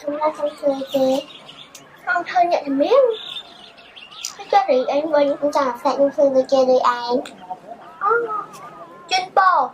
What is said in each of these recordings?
chúng ta không chơi thế không thôi nhận được miếng cho đi anh với những giả phải những người kia đi anh chuyên bò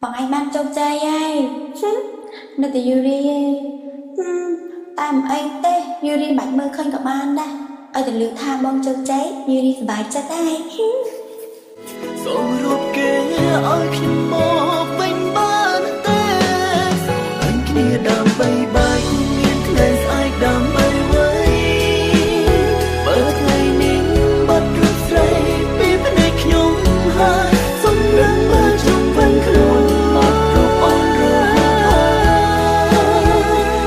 Bọn anh ban trong chai ai nơi từ Yuri tam anh tê Yuri bạch mơ khơiกับบ้านได้เอาแต่ลือทาบองจงใจ Yuri สบายจะได้ส่งรูปแกเอาขึ้นមកវិញបានទេអញគ្នាដើម្បីបែកមានថ្ងៃស្អែកដើម្បីໄວបើថ្ងៃនេះបាត់រូបស្រីពីភ្នែកខ្ញុំហើយសុំរឹងមើលជុំវិញខ្លួនបាត់រូបអូនរហូតហើយ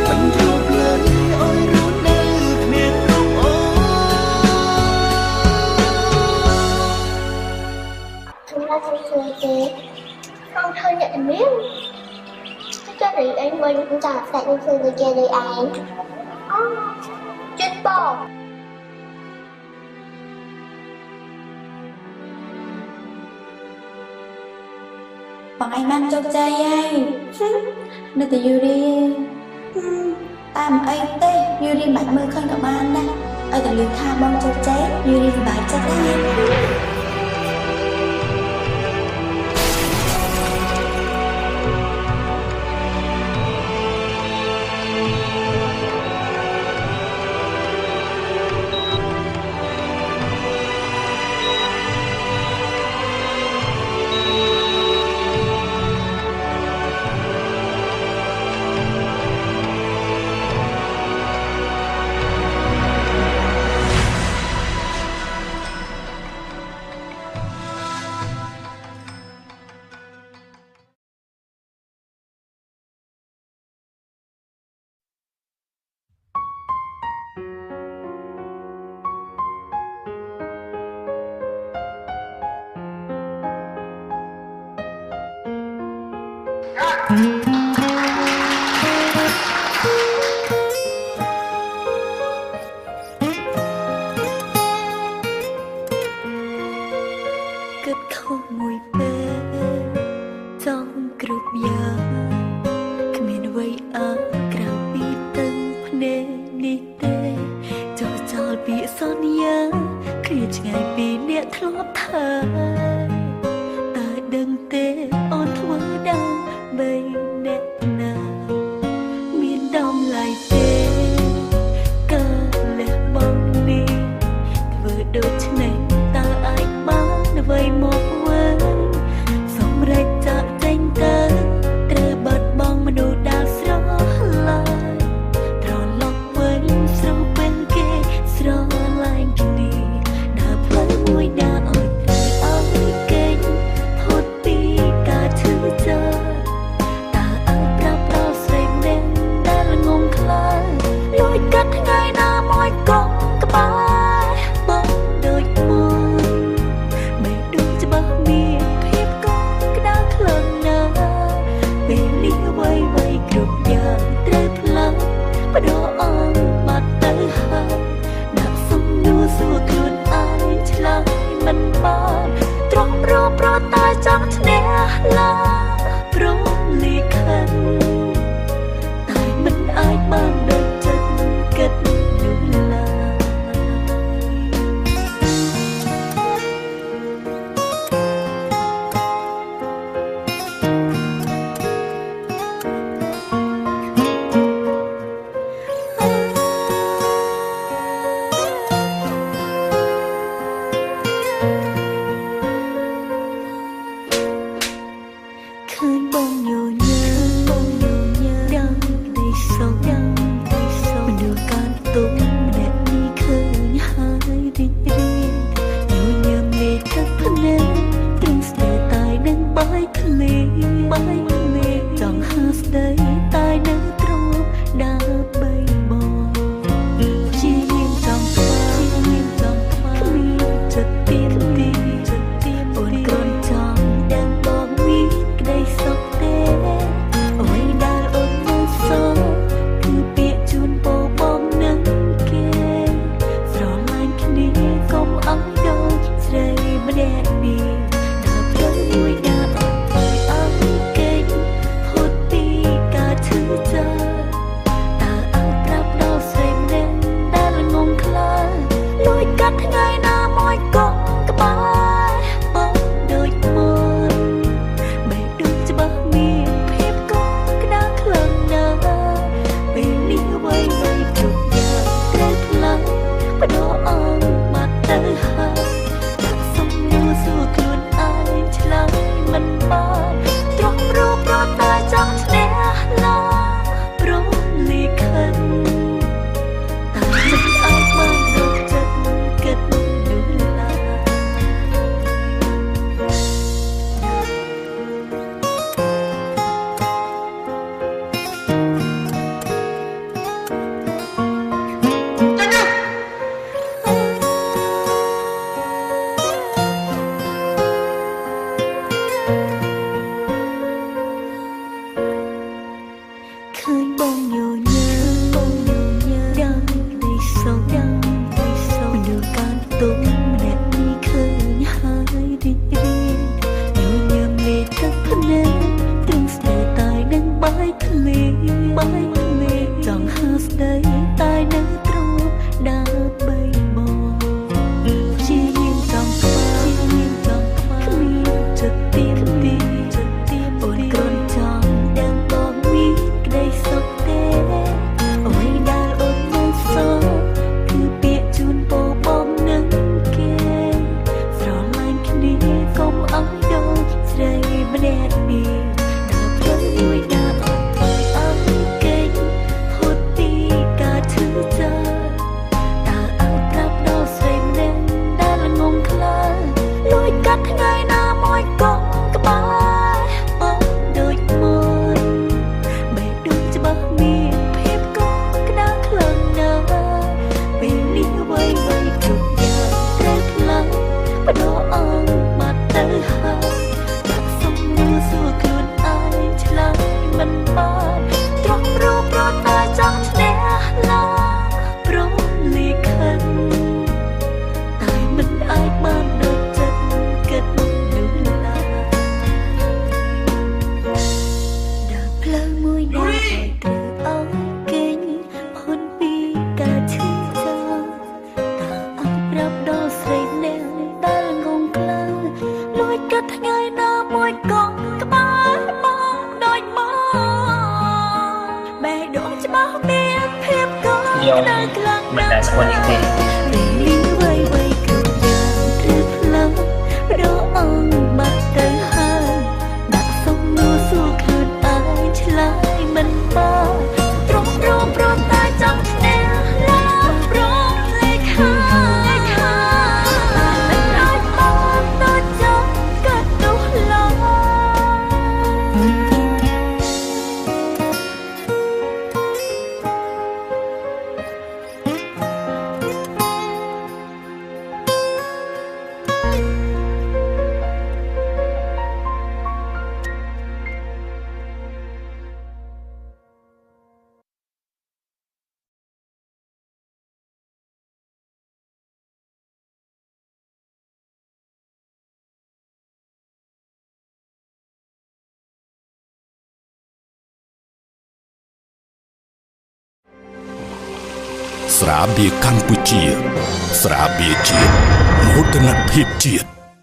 មិនរូបលើឲ្យរស់នៅគ្មានរូបអូនChúng ta không cười thế không thôi nhận biết cho đi anh mình cũng chả phải như phương người kia đi anh chuyên bò Bọn anh ban trong chai ai nơi từ Yuri tam anh tê Yuri bạch mơ khơiกับบ้านได้เอาแต่ลือทาบองจงใจ Yuri สบายจะได้គិតខុសមួយពេលចង់គ្រប់យ៉ាងគ្មានអ្វីអើក្រៅពីទឹកភ្នែកនេះទេចោលចោលពាក្យសន្យាឃ្លាតឆ្ងាយពីអ្នកធ្លាប់ថា បប្រតែចង់ឈ្នះឡាព្រមលីខិនតែមិនអាចបានដូចចិត្តគិតនោះឡើយឃើញបងញញើយ៉ាងដីសោមនុស្សកានទុំម្នាក់នេះឃើញហើយរីករាយញញើមេទឹកភ្នែកទ្រឹងស្នេហ៍តែនឹងបាយធ្លេចង់ហៅស្ដីតែនៅទ្រពដើរបីបងជាយាមចង់ខ្វាគ្មានចិត្តទៀមអូនគ្រាន់ចង់ដឹងបងមានក្ដីសុខទេអ្វីដែលអូនមិនសោគឺពាក្យជូនពោបងនឹងគេស្រឡាញ់គ្នាកុំអស់ដូចស្រីម្នាក់នេះដើរផ្លូវមួយដើរអត់ឲ្យអស់គេហូតពីការឈឺចាប់តើអាចប្រាប់ដល់ស្រីម្នាក់ដែលងងខ្លាចលួចកាត់ថ្ងៃណាមួយកុំក្បែរបងដូចមុនបែបដូចច្បាស់មានភាពកក់ក្ដៅខ្លាំងណាស់ពេលនេះអ្វីគ្រប់យ៉ាងត្រូវផ្លាស់បដោអងបាត់ទៅហើយដាក់សំណួរសួរខ្លួនឯងឆ្លើយមិនបានត្រង់រូបប្រតែចង់ឈ្នះឡាព្រមលីខិនតែមិនអាចបានដូចចិត្តគិតនោះឡើយឃើញបងញញើយ៉ាងដីសោមនុស្សកានទុំម្នាក់នេះឃើញហើយរីករាយញញើមេទឹកភ្នែកទ្រឹងស្នេហ៍តែនឹងបាយធ្លេចង់ហៅស្ដីតែនៅទ្រពដើរបីបងជាយាមចង់ខ្វាគ្មានចិត្តទៀមអូនគ្រាន់ចង់ដឹងបងមានក្ដីសុខទេអ្វីដែលអូនមិនសោគឺពាក្យជូនពោបងនឹងគេស្រឡាញ់គ្នាកុំអស់ដូចស្រីម្នាក់នេះដើរផ្លូវមួយដើរអត់ឲ្យអស់គេហូតពីការឈឺចាប់តើអាចប្រាប់ដល់ស្រីម្នាក់ដែលងងខ្លាចលួចកាត់ថ្ងៃណាមួយកុំក្បែរបងដូចមុនបែបដូចច្បាស់មានភាពកក់ក្ដៅខ្លាំងណាស់ពេលនេះអ្វីគ្រប់យ៉ាងត្រូវផ្លាស់បដោអងបាត់ទៅហើយដាក់សំណួរសួរខ្លួនឯងឆ្លើយមិនបានត្រង់រូបប្រតែចង់ឈ្នះឡាព្រមលីខិនតែមិនអាចបានដូចចិត្តគិតនោះឡើយដើរផ្លូវមួយដើរឲ្យត្រូវអស់គេផុតពីការឈឺចាប់តើអាចប្រាប់ដល់ស្រីម្នាក់ដែលងងខ្លាំងលួចកាត់ថ្ងៃណាមួយកុំក្បែរបងដូចមកបែរដូចច្បាស់មានភាពកក់ក្ដៅខ្លាំងណាស់ មិនដែលស្គាល់នេះទេ ពេលនេះអ្វីគ្រប់យ៉ាងត្រូវផ្លាស់បដោអងបាត់ទៅហើយដាក់សំណួរសួរខ្លួនឯងឆ្លើយមិនបានត្រង់រូបប្រតែចង់ឈ្នះឡាព្រមលេខាមិនអាចបានដូចចង់កាត់នោះឡើយ ស្រាបៀរកម្ពុជាស្រាបៀរជាតិមោទនភាពជាតិ